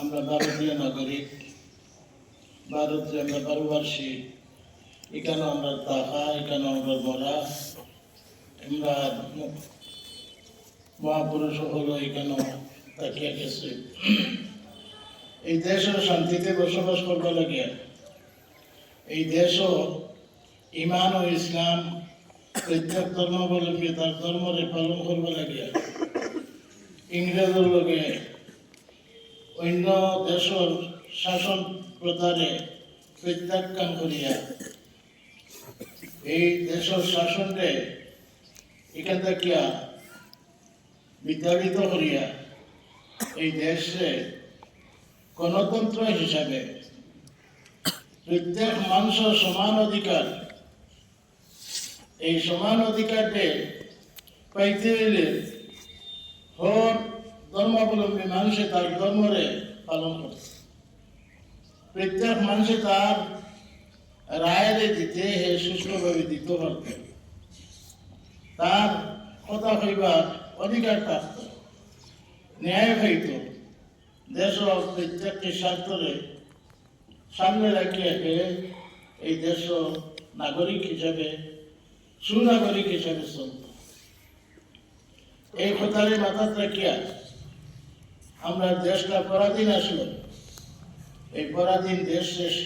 আমরা ভারতীয় নাগরিক, ভারতে আমরা বারোবার্ষী, এখানে আমরা তাহা, এখানে আমরা মরা, আমরা মহাপুরুষ হলো এখানে তাকিয়া গেছে। এই দেশের শান্তিতে বসবাস করবে লাগে, এই দেশও ইমান ও ইসলাম প্রত্যেক ধর্মাবলম্বী তার ধর্মরে পালন করবে লাগে। ইংরেজের লগে অন্য দেশের শাসন প্রথারে প্রত্যাখ্যান করিয়া এই দেশের শাসনকে এখান থেকে বিতাড়িত করিয়া এই দেশে গণতন্ত্র হিসাবে প্রত্যেক মানুষের সমান অধিকার, এই সমান অধিকারকে পাইতে হইলে হর ধর্মাবলম্বী মানুষে তার ধর্মরে পালন করছে। প্রত্যেক মানুষে তার রায়রে দিতে হে সুষ্ঠুভাবে দিতে পারত, তার কথা কইবার অধিকার থাকত, ন্যায় হইত। দেশ প্রত্যেকটি স্বার্থরে সামনে রাখিয়া এই দেশ নাগরিক হিসাবে সুনাগরিক হিসাবে চলত। এই কথারে মাথা রাখিয়া আমরা দেশটা পরাধীন আসলো, এই পরাধীন দেশ শেষ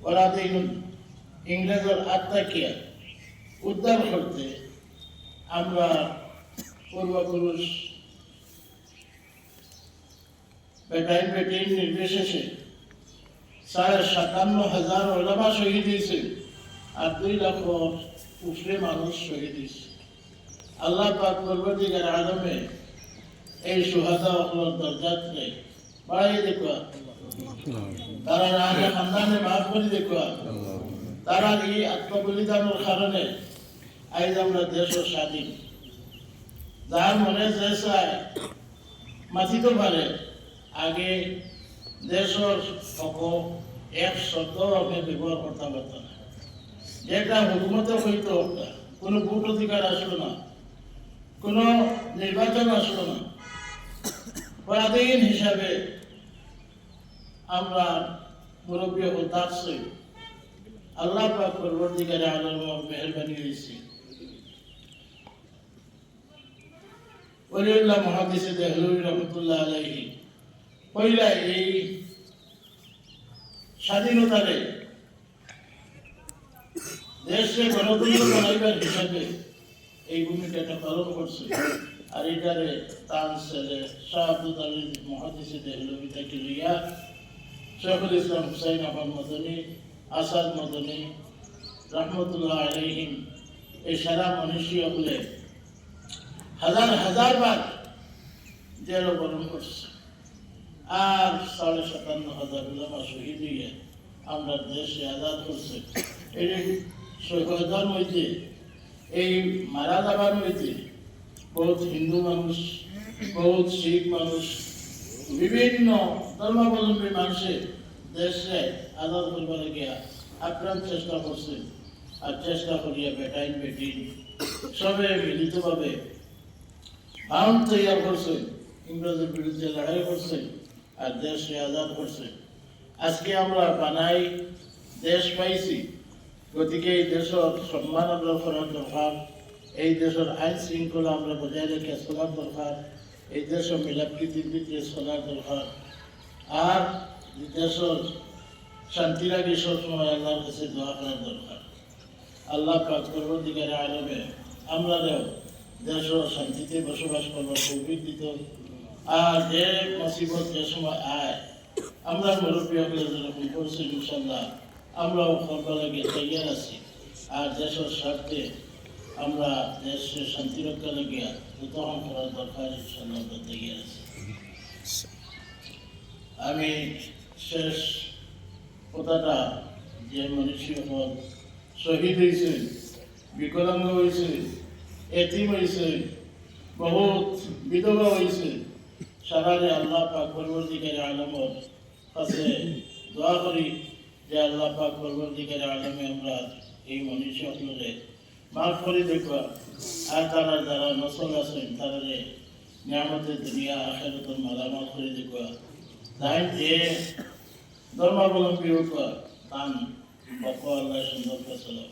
পরাধীন ইংরেজের আত্মাকিয়া উদ্ধার করতে আমরা পূর্বপুরুষ বেটাইন বেটিন নির্বিশেষে 57,000 ওলামা শহীদ হয়েছে আর 2 লাখ উপরে মানুষ শহীদ হয়েছে। আল্লাহ পাক পরবর্তীকার আলমে এই সুহাদা অকলর দরজাতে বাড়াই দেখুয়া, তারা আগে খানদানে মাফ করে দেখুয়া, তারা এই আত্মবলিদানের কারণে আজ আমরা দেশ স্বাধীন। যার মনে যে চায় মাথিতে পারে, আগে দেশের হক এক শব্দ আপনি ব্যবহার করতে পারত না। যেটা হুকুমতে হইত কোনো ভোট অধিকার আসলো না, কোনো নির্বাচন আসলো না। পরাধীন হিসাবে আমরা মুরব্বী হতাশই আল্লাহ পাক পরবর্তীকারে আলমের মেহরবানি হয়েছি। ওলিউল্লাহ মুহাদ্দিস দেহলভী রহমতুল্লাহ আলাইহি পয়লা এই স্বাধীনতারে দেশে গণতন্ত্র বানাইবার হিসাবে এই ভূমিকাটা পালন করছে। আর এটারে তার ছেলে শাহ আব্দুল আলী মুহাদ্দিস দেহলভী থেকে লিয়া শেখুল ইসলাম হুসাইন আহমদ মদনী, আসাদ মদনী রহমতুল্লাহ আলাইহিম এই সারা মনীষী হলে হাজার হাজার বার জেল বরণ করছে। আর 57,000 উলামা শহীদ হইয়া আমরা দেশে আজাদ করছে। এই শহীদার মধ্যে এই মারা যাবার মধ্যে বহুত হিন্দু মানুষ, বহুত শিখ মানুষ, বিভিন্ন ধর্মাবলম্বী মানুষের দেশে আজাদ করবার গিয়া আপ্রাণ চেষ্টা করছে। আর চেষ্টা করিয়া বেটাইন বেটিন সবে মিলিতভাবে বাউন্ড তৈরি করছে, ইংরেজের বিরুদ্ধে লড়াই করছে আর দেশকে আজাদ করছে। আজকে আমরা বানাই দেশ পাইছি, গতিকে এই দেশের সম্মান আমরা করার দরকার, এই দেশের আইন শৃঙ্খলা আমরা বজায় রেখে চলার দরকার, এই দেশের মিলাপ্রীতির ভিতরে চলার দরকার। আর দেশের শান্তি লাগে সবসময় আল্লাহর কাছে দোয়া করার দরকার। আল্লাহ পাক পরবর্তীকারে আলমে আমরা দেশের শান্তিতে বসবাস করবার তৌফিক দিত। আর যে মুসিবত যে সময় আয় আমরা মুরব্বী হলে যেরকম করছি ইনশাল্লাহ আমরাও করবার লাগে তৈয়ার আছি। আর দেশের স্বার্থে আমরা দেশের শান্তি রক্ষা লাগিয়া উত্তরণ করার দরকার ইনশাল্লাহ আমরা তৈয়ার আছি। আমি শেষ কথাটা যে মনীষী হল শহীদ হয়েছে, বিকলাঙ্গ হয়েছে, এতিম হয়েছে, বহুত বিধবা হয়েছে, সারারে আল্লাহ পাক পরবর্তীকারে আলমের কাছে দোয়া করি যে আল্লাহ পাক পরবর্তীকারে আলমে আমরা এই মনীষী সকলে মাফ করে দেখবা। আর তারা যারা নসল আছেন তারা নিয়ামতের দুনিয়া আখেরাতের মালামাল করে দেখুয়া তাই যে ধর্মাবলম্বী হোক তান বক আল্লাহ সুন্দর ফেসলা